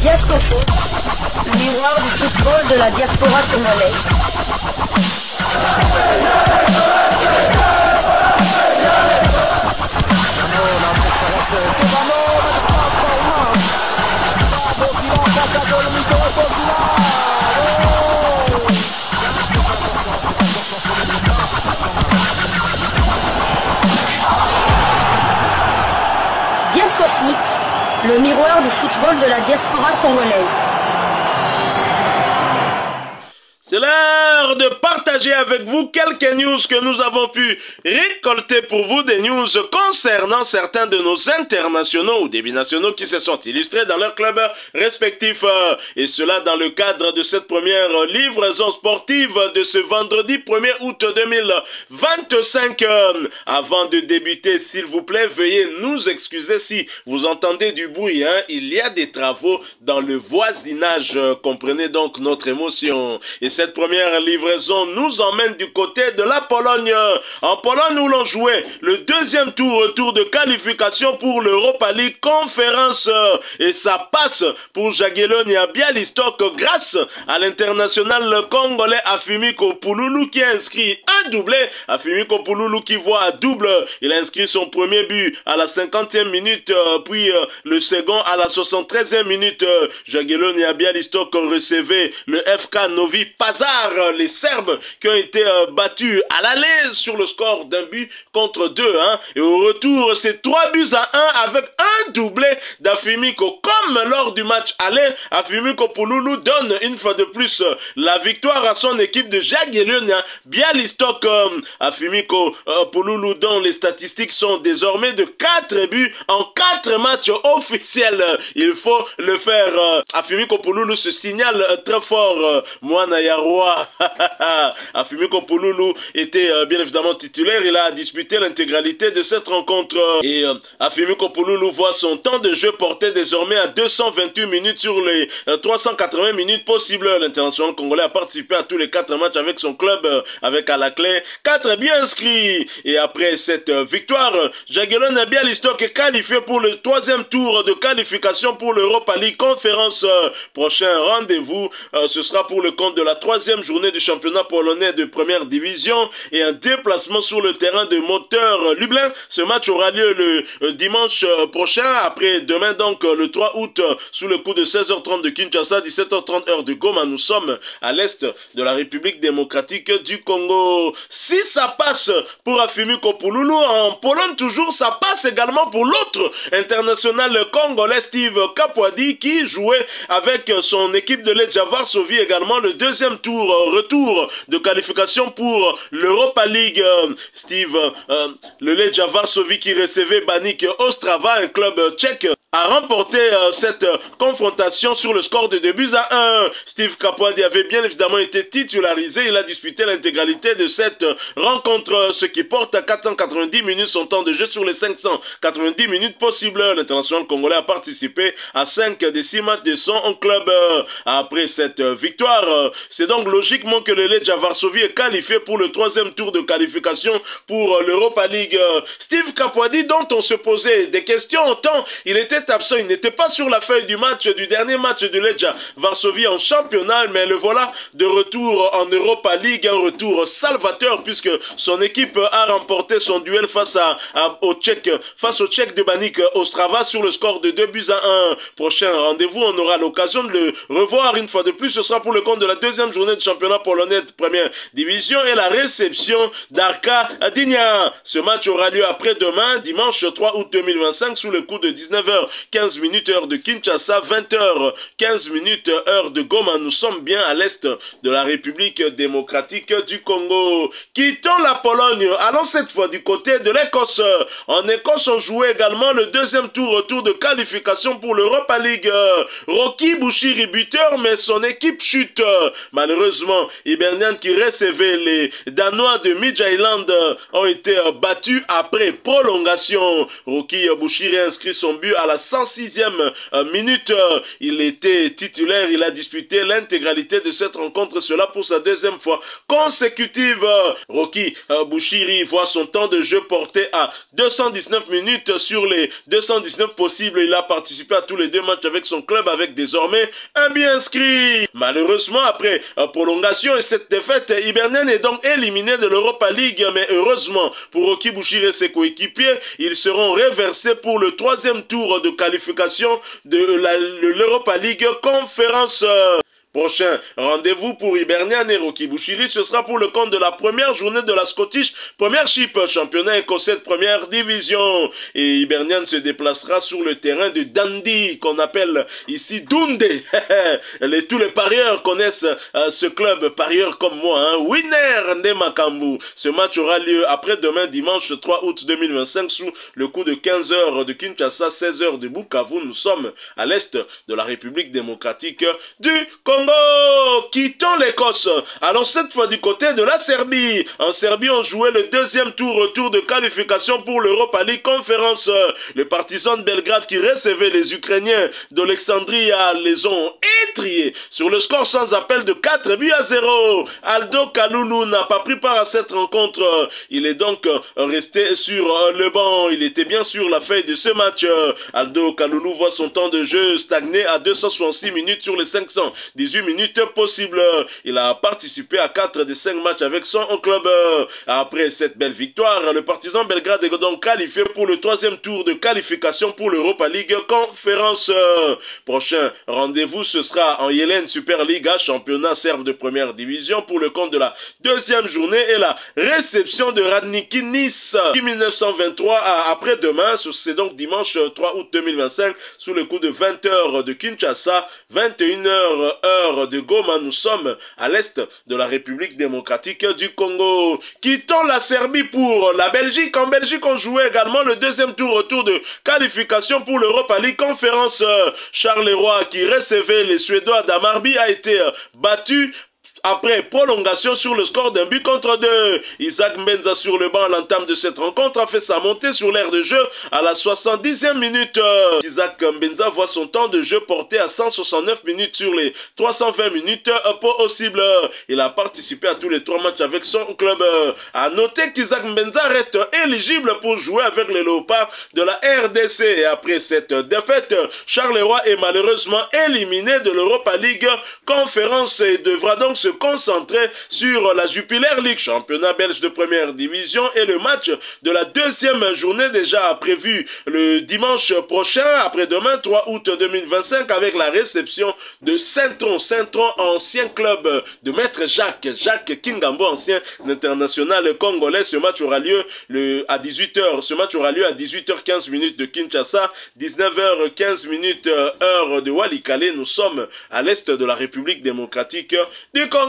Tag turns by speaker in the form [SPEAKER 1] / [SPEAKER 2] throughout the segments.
[SPEAKER 1] Diascofoot, miroir du football de la diaspora congolaise. Diascofoot, le miroir du football de la diaspora congolaise.
[SPEAKER 2] C'est l'heure de partager avec vous quelques news que nous avons pu récolter pour vous, des news concernant certains de nos internationaux ou des binationaux qui se sont illustrés dans leurs clubs respectifs. Et cela dans le cadre de cette première livraison sportive de ce vendredi 1er août 2025. Avant de débuter, s'il vous plaît, veuillez nous excuser si vous entendez du bruit. Il y a des travaux dans le voisinage. Comprenez donc notre émotion. Et cette première livraison nous emmène du côté de la Pologne. En Pologne où l'on jouait le deuxième retour de qualification pour l'Europa League Conférence. Et ça passe pour Jagiellonia Białystok grâce à l'international congolais Afimiko Pouloulou qui a inscrit un doublé. Afimiko Pouloulou qui voit à double. Il a inscrit son premier but à la 50e minute, puis le second à la 73e minute. Jagiellonia Białystok recevait le FK Novi Pazar, les Serbes qui ont été battus à l'aller sur le score d'un but contre 2. Et au retour, c'est 3 buts à 1 avec un doublé d'Afimiko. Comme lors du match aller, Afimiko Pouloulou donne une fois de plus la victoire à son équipe de Jagiellonia Białystok. Afimiko Pouloulou dont les statistiques sont désormais de 4 buts en 4 matchs officiels. Il faut le faire. Afimiko Pouloulou se signale très fort. Moana Yarwa. Afimiko Pouloulou était bien évidemment titulaire. Il a disputé l'intégralité de cette rencontre. Et Afimiko Pouloulou voit son temps de jeu porté désormais à 228 minutes sur les 380 minutes possibles. L'international congolais a participé à tous les 4 matchs avec son club, avec à la clé 4 buts inscrits. Et après cette victoire, Jagiellonia Białystok est qualifié pour le 3e tour de qualification pour l'Europa League Conférence. Prochain rendez-vous, ce sera pour le compte de la 3e journée du championnat polonais de première division et un déplacement sur le terrain de Moteur Lublin. Ce match aura lieu le dimanche prochain, après demain donc le 3 août, sous le coup de 16h30 de Kinshasa, 17h30 heure de Goma. Nous sommes à l'est de la République démocratique du Congo. Si ça passe pour Afimiko Pouloulou en Pologne toujours, ça passe également pour l'autre international congolais Steve Kapwadi qui jouait avec son équipe de Legia Varsovie également le 2e retour de qualification pour l'Europa League. Steve, le Legia Varsovie qui recevait Baník Ostrava, un club tchèque, a remporté cette confrontation sur le score de 2 buts à 1. Steve Kapwadi avait bien évidemment été titularisé. Il a disputé l'intégralité de cette rencontre, ce qui porte à 490 minutes son temps de jeu sur les 590 minutes possibles. L'international congolais a participé à 5 des 6 matchs de son club. Après cette victoire, c'est donc logiquement que le Legia Varsovie est qualifié pour le 3e tour de qualification pour l'Europa League. Steve Kapwadi, dont on se posait des questions, autant il était absent, il n'était pas sur la feuille du dernier match de Legia Varsovie en championnat, mais le voilà de retour en Europa League, un retour salvateur puisque son équipe a remporté son duel face au Tchèque de Baník Ostrava sur le score de 2 buts à 1. Prochain rendez-vous, on aura l'occasion de le revoir une fois de plus. Ce sera pour le compte de la 2e journée du championnat polonais de première division et la réception d'Arka Gdynia. Ce match aura lieu après-demain, dimanche 3 août 2025, sous le coup de 19h15 heure de Kinshasa, 20h15 heure de Goma. Nous sommes bien à l'est de la République démocratique du Congo. Quittons la Pologne, allons cette fois du côté de l'Écosse. En Écosse, on jouait également le 2e retour de qualification pour l'Europa League. Rocky Bushiri buteur, mais son équipe chute. malheureusement, Hibernian qui recevait les Danois de Midtjylland ont été battus après prolongation. Rocky Bushiri inscrit son but à la 106e minute. Il était titulaire, il a disputé l'intégralité de cette rencontre, cela pour sa deuxième fois consécutive. Rocky Bushiri voit son temps de jeu porté à 219 minutes sur les 219 possibles. Il a participé à tous les deux matchs avec son club avec désormais un but inscrit. Malheureusement, après prolongation et cette défaite, Hibernian est donc éliminé de l'Europa League, mais heureusement pour Rocky Bushiri et ses coéquipiers, ils seront reversés pour le troisième tour de qualification de l'Europa League Conférence. Prochain rendez-vous pour Hibernian et Rocky Bushiri, ce sera pour le compte de la première journée de la Scottish Premiership, championnat écossais de première division. Et Hibernian se déplacera sur le terrain de Dundee, qu'on appelle ici Dundee. Tous les parieurs connaissent ce club, parieurs comme moi, hein. Winner Ndemakambu. Ce match aura lieu après-demain, dimanche 3 août 2025, sous le coup de 15 h de Kinshasa, 16 h de Bukavu. Nous sommes à l'est de la République démocratique du Congo. Quittons l'Écosse. Allons cette fois du côté de la Serbie. En Serbie, on jouait le deuxième retour de qualification pour l'Europa League Conférence. Les partisans de Belgrade qui recevaient les Ukrainiens d'Alexandria les ont étriés sur le score sans appel de 4-0. Aldo Kalulu n'a pas pris part à cette rencontre. Il est donc resté sur le banc. Il était bien sûr la feuille de ce match. Aldo Kalulu voit son temps de jeu stagner à 266 minutes sur les 518 minutes possibles. Il a participé à 4 des 5 matchs avec son club. Après cette belle victoire, le partisan Belgrade est donc qualifié pour le troisième tour de qualification pour l'Europa League Conférence. Prochain rendez-vous, ce sera en Yelen Superliga, championnat serbe de première division, pour le compte de la deuxième journée et la réception de Radniki Nice 1923 après-demain. C'est donc dimanche 3 août 2025 sous le coup de 20 h de Kinshasa, 21 h heure de Goma. Nous sommes à l'est de la République démocratique du Congo. Quittons la Serbie pour la Belgique. En Belgique, on jouait également le deuxième retour de qualification pour l'Europa League Conférence. Charleroi, qui recevait les Suédois d'Amarby, a été battu après prolongation sur le score d'un but contre 2. Isaac Mbenza sur le banc à l'entame de cette rencontre a fait sa montée sur l'aire de jeu à la 70e minute. Isaac Mbenza voit son temps de jeu porté à 169 minutes sur les 320 minutes possibles. Il a participé à tous les 3 matchs avec son club. À noter qu'Isaac Mbenza reste éligible pour jouer avec les Léopards de la RDC. Et après cette défaite, Charleroi est malheureusement éliminé de l'Europa League Conférence et devra donc se concentrer sur la Jupiler League, championnat belge de première division, et le match de la deuxième journée déjà prévu le dimanche prochain, après-demain 3 août 2025, avec la réception de Saint-Tron, ancien club de Maître Jacques Kingambo, ancien international congolais. Ce match aura lieu à 18 h. Ce match aura lieu à 18 h 15 minutes de Kinshasa, 19 h 15 minutes heure de Walikale. Nous sommes à l'est de la République démocratique du Congo.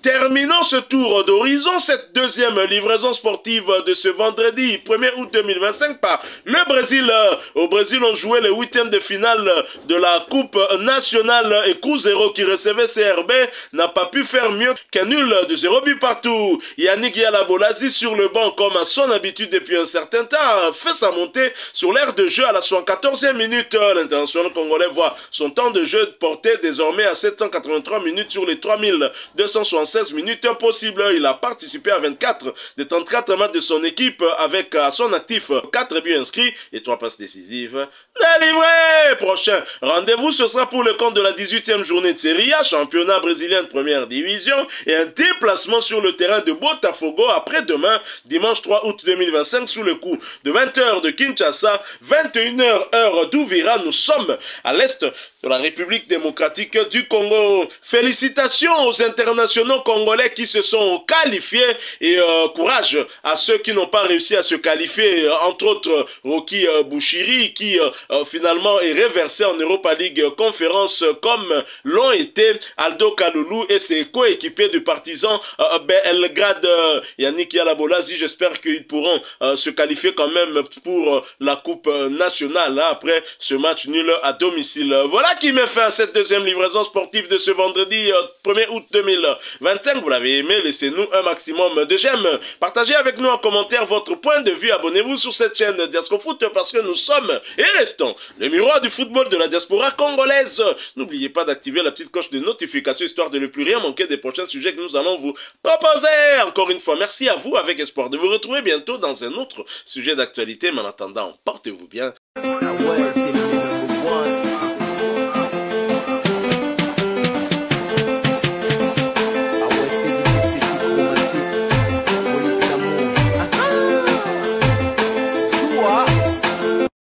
[SPEAKER 2] Terminons ce tour d'horizon, cette deuxième livraison sportive de ce vendredi 1er août 2025 par le Brésil. Au Brésil, on jouait les 8e de finale de la Coupe nationale et Cruzeiro, qui recevait CRB, n'a pas pu faire mieux qu'un nul de 0 but partout. Yannick Yalabolasi sur le banc, comme à son habitude depuis un certain temps, a fait sa montée sur l'aire de jeu à la 74e minute. L'international congolais voit son temps de jeu porté désormais à 783 minutes sur les 3276 minutes possibles. Il a participé à 24 des 34 matchs de son équipe avec à son actif 4 buts inscrits et 3 passes décisives délivrées. Prochain rendez-vous, ce sera pour le compte de la 18e journée de Serie A, championnat brésilien de première division, et un déplacement sur le terrain de Botafogo après-demain, dimanche 3 août 2025, sous le coup de 20 h de Kinshasa, 21 h heure d'Uvira. Nous sommes à l'est de la République démocratique du Congo. Félicitations aux internationaux congolais qui se sont qualifiés et courage à ceux qui n'ont pas réussi à se qualifier, entre autres Rocky Bushiri qui finalement est reversé en Europa League Conférence, comme l'ont été Aldo Kalulu et ses coéquipiers du partisan Belgrade. Yannick Yalabolasi, j'espère qu'ils pourront se qualifier quand même pour la Coupe nationale après ce match nul à domicile. Voilà Voilà qui met fin à cette deuxième livraison sportive de ce vendredi 1er août 2025. Vous l'avez aimé, laissez-nous un maximum de j'aime. Partagez avec nous en commentaire votre point de vue. Abonnez-vous sur cette chaîne Diasco Foot parce que nous sommes et restons le miroir du football de la diaspora congolaise. N'oubliez pas d'activer la petite cloche de notification histoire de ne plus rien manquer des prochains sujets que nous allons vous proposer. Encore une fois, merci à vous avec espoir de vous retrouver bientôt dans un autre sujet d'actualité. Mais en attendant, portez-vous bien.